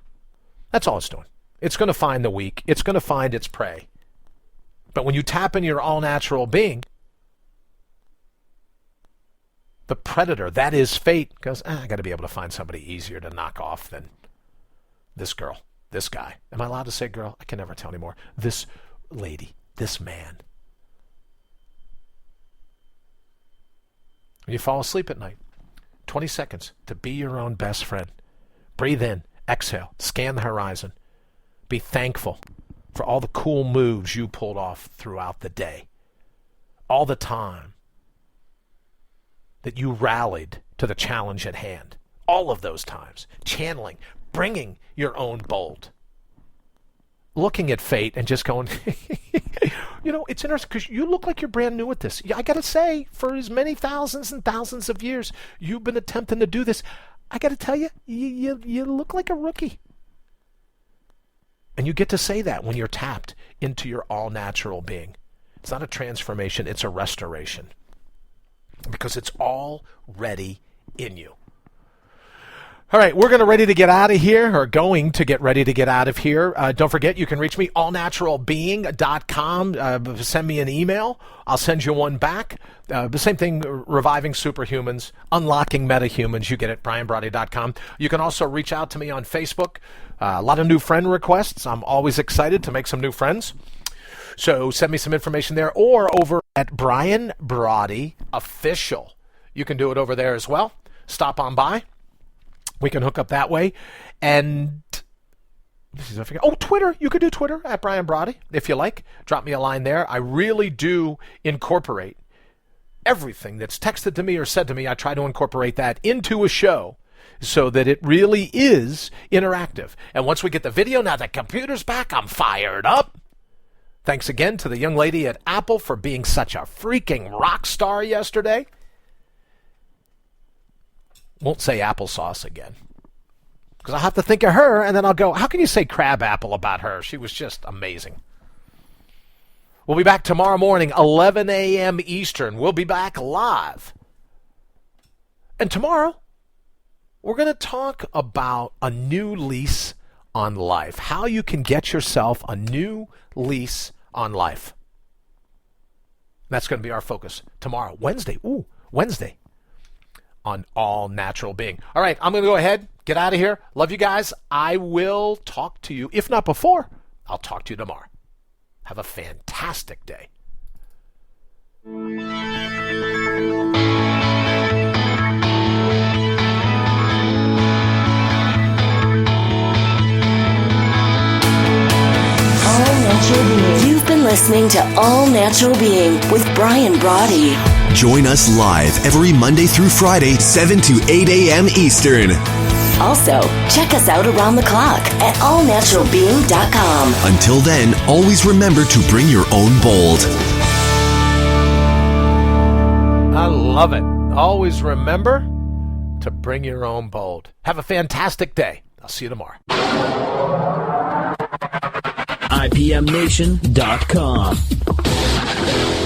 That's all it's doing. It's going to find the weak. It's going to find its prey. But when you tap in your all-natural being, the predator, that is fate, goes, I got to be able to find somebody easier to knock off than this girl, this guy. Am I allowed to say girl? I can never tell anymore. This lady, this man. When you fall asleep at night, 20 seconds to be your own best friend. Breathe in, exhale, scan the horizon. Be thankful for all the cool moves you pulled off throughout the day. All the time that you rallied to the challenge at hand. All of those times. Channeling, bringing your own bold. Looking at fate and just going, it's interesting because you look like you're brand new at this. I got to say, for as many thousands and thousands of years you've been attempting to do this, I got to tell you, you look like a rookie. And you get to say that when you're tapped into your all-natural being. It's not a transformation, it's a restoration. Because it's already in you. All right, we're going to get out of here. Don't forget, you can reach me, allnaturalbeing.com. Send me an email. I'll send you one back. The same thing, Reviving Superhumans, Unlocking Metahumans. You get it, brianbrawdy.com. You can also reach out to me on Facebook. A lot of new friend requests. I'm always excited to make some new friends. So send me some information there, or over at Brian Brawdy Official. You can do it over there as well. Stop on by. We can hook up that way. And Twitter. You could do Twitter at Brian Brawdy if you like. Drop me a line there. I really do incorporate everything that's texted to me or said to me. I try to incorporate that into a show so that it really is interactive. And once we get the video, now the computer's back, I'm fired up. Thanks again to the young lady at Apple for being such a freaking rock star yesterday. Won't say applesauce again. Because I'll have to think of her, and then I'll go, how can you say crab apple about her? She was just amazing. We'll be back tomorrow morning, 11 a.m. Eastern. We'll be back live. And tomorrow, we're going to talk about a new lease on life. How you can get yourself a new lease on life. That's going to be our focus tomorrow. Wednesday. On All Natural Being. All right, I'm going to go ahead, get out of here. Love you guys. I will talk to you, if not before, I'll talk to you tomorrow. Have a fantastic day. You've been listening to All Natural Being with Brian Brawdy. Join us live every Monday through Friday, 7 to 8 a.m. Eastern. Also, check us out around the clock at allnaturalbeing.com. Until then, always remember to bring your own bold. I love it. Always remember to bring your own bold. Have a fantastic day. I'll see you tomorrow. IPMNation.com.